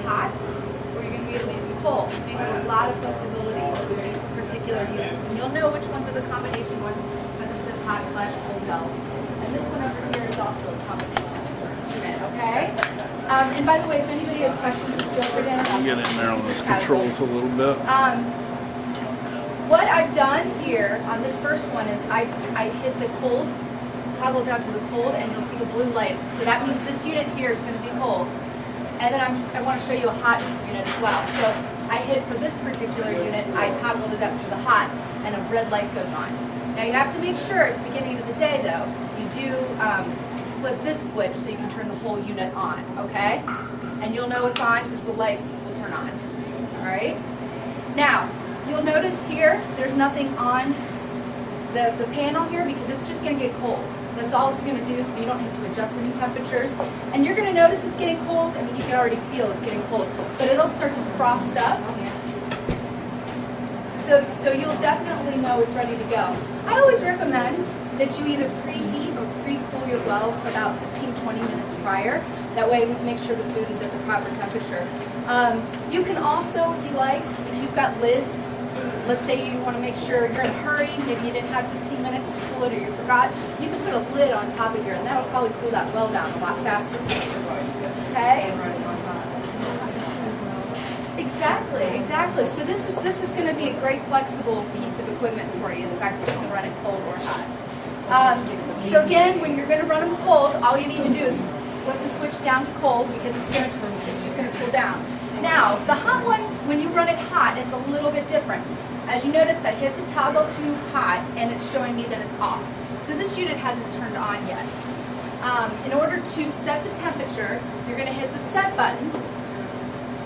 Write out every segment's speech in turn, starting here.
hot, or you're going to be able to use them cold. So you have a lot of flexibility with these particular units. And you'll know which ones are the combination ones because it says hot/cold wells. And this one over here is also a combination unit, okay? And by the way, if anybody has questions, just feel free to interrupt. Get in there on those controls a little bit. What I've done here on this first one is I hit the cold, toggle down to the cold, and you'll see the blue light. So that means this unit here is going to be cold. And then I want to show you a hot unit as well. So I hit for this particular unit, I toggled it up to the hot, and a red light goes on. Now you have to make sure at the beginning of the day, though, you do flip this switch so you can turn the whole unit on, okay? And you'll know it's on because the light will turn on, all right? Now, you'll notice here, there's nothing on the panel here because it's just going to get cold. That's all it's going to do, so you don't need to adjust any temperatures. And you're going to notice it's getting cold. I mean, you can already feel it's getting cold, but it'll start to frost up. So you'll definitely know it's ready to go. I always recommend that you either preheat or pre-cool your wells about 15-20 minutes prior. That way we can make sure the food is at the proper temperature. You can also, if you like, if you've got lids, let's say you want to make sure you're in a hurry, maybe you didn't have 15 minutes to cool it or you forgot, you can put a lid on top of here and that'll probably cool that well down a lot faster. Okay? Exactly. So this is going to be a great flexible piece of equipment for you, the fact that you can run it cold or hot. So again, when you're going to run them cold, all you need to do is flip the switch down to cold because it's just going to cool down. Now, the hot one, when you run it hot, it's a little bit different. As you notice, I hit the toggle to hot, and it's showing me that it's off. So this unit hasn't turned on yet. In order to set the temperature, you're going to hit the set button,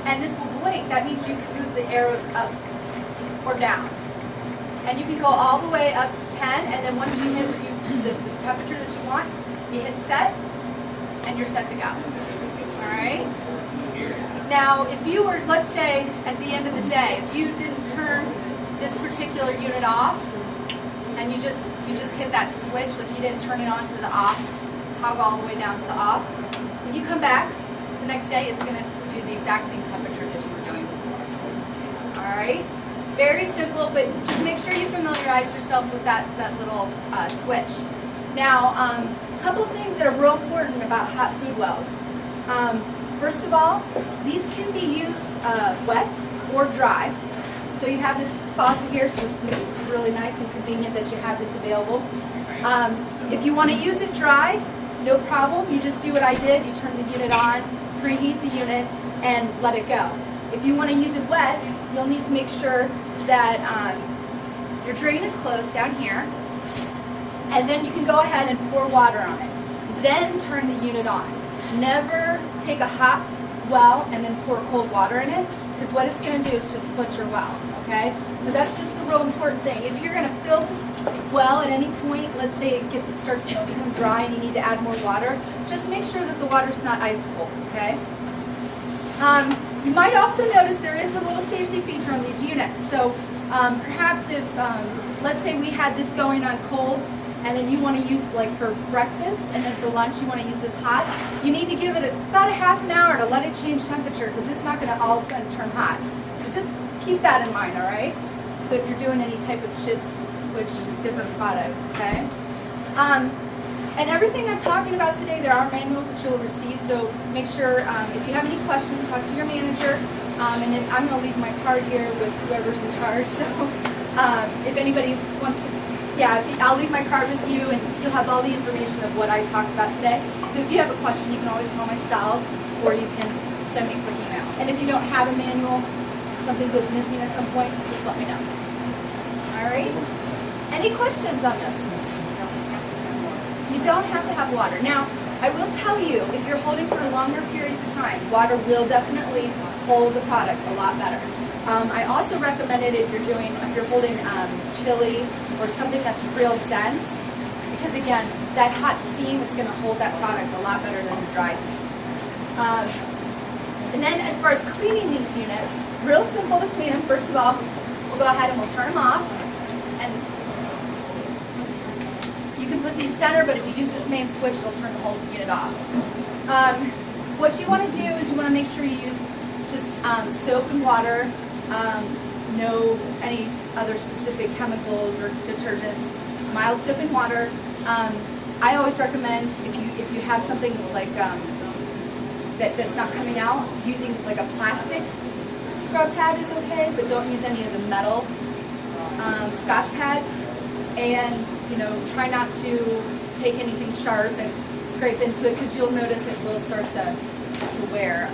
and this will blink. That means you can move the arrows up or down. And you can go all the way up to 10, and then once you hit the temperature that you want, you hit set, and you're set to go. All right? Now, if you were, let's say, at the end of the day, if you didn't turn this particular unit off, and you just hit that switch, like you didn't turn it on to the off, toggle all the way down to the off, when you come back the next day, it's going to do the exact same temperature that you were doing before. All right? Very simple, but just make sure you familiarize yourself with that little switch. Now, a couple things that are real important about hot food wells. First of all, these can be used wet or dry. So you have this faucet here, so it's really nice and convenient that you have this available. If you want to use it dry, no problem. You just do what I did. You turn the unit on, preheat the unit, and let it go. If you want to use it wet, you'll need to make sure that your drain is closed down here, and then you can go ahead and pour water on it. Then turn the unit on. Never take a hot well and then pour cold water in it, because what it's going to do is just split your well, okay? So that's just the real important thing. If you're going to fill this well at any point, let's say it starts to become dry and you need to add more water, just make sure that the water's not ice cold, okay? You might also notice there is a little safety feature on these units. So perhaps if, let's say we had this going on cold, and then you want to use, like for breakfast, and then for lunch you want to use this hot, you need to give it about a half an hour to let it change temperature, because it's not going to all of a sudden turn hot. So just keep that in mind, all right? So if you're doing any type of shift switch, different products, okay? And everything I'm talking about today, there are manuals that you'll receive, so make sure if you have any questions, talk to your manager. And then I'm going to leave my card here with whoever's in charge, so if anybody wants to, I'll leave my card with you, and you'll have all the information of what I talked about today. So if you have a question, you can always call myself, or you can send me a quick email. And if you don't have a manual, something goes missing at some point, just let me know. All right? Any questions on this? You don't have to have water. Now, I will tell you, if you're holding for longer periods of time, water will definitely hold the product a lot better. I also recommend it if you're holding chili or something that's real dense, because again, that hot steam is going to hold that product a lot better than the dry heat. And then as far as cleaning these units, real simple to clean them. First of all, we'll go ahead and we'll turn them off. And you can put these center, but if you use this main switch, it'll turn the whole unit off. What you want to do is you want to make sure you use just just soap and water, no any other specific chemicals or detergents. Just mild soap and water. I always recommend if you have something like that's not coming out, using like a plastic scrub pad is okay, but don't use any of the metal Scotch pads. And try not to take anything sharp and scrape into it, because you'll notice it will start to wear.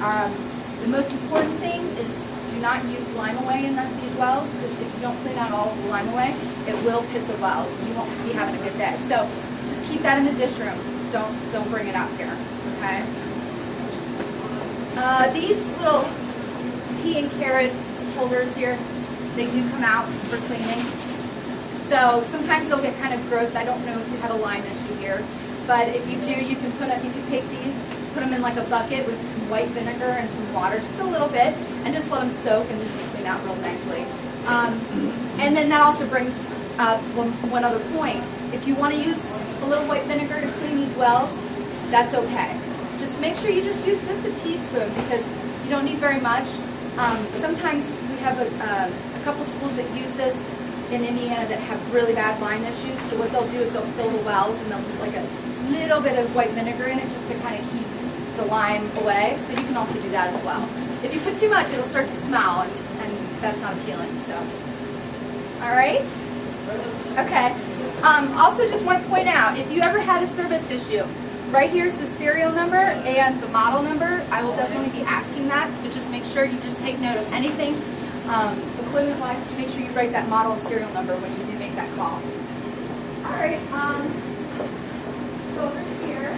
The most important thing is do not use lime away in these wells, because if you don't clean out all of the lime away, it will pit the wells and you won't be having a good day. So just keep that in the dish room. Don't bring it out here. Okay. These little pea and carrot holders here, they do come out for cleaning. So sometimes they'll get kind of gross. I don't know if you have a lime issue here, but if you do, you can take these, put them in like a bucket with some white vinegar and some water, just a little bit, and just let them soak, and this will clean out real nicely. And then that also brings up one other point. If you want to use a little white vinegar to clean these wells, that's okay. Just make sure you just use just a teaspoon, because you don't need very much. Sometimes we have a couple schools that use this in Indiana that have really bad lime issues. So what they'll do is they'll fill the wells and they'll put like a little bit of white vinegar in it just to kind of keep the lime away. So you can also do that as well. If you put too much, it'll start to smell, and that's not appealing. So, all right. Okay. Also, just want to point out, if you ever had a service issue, right here is the serial number and the model number. I will definitely be asking that. So just make sure you just take note of anything. Equipment-wise, just make sure you write that model and serial number when you do make that call. All right, go over here.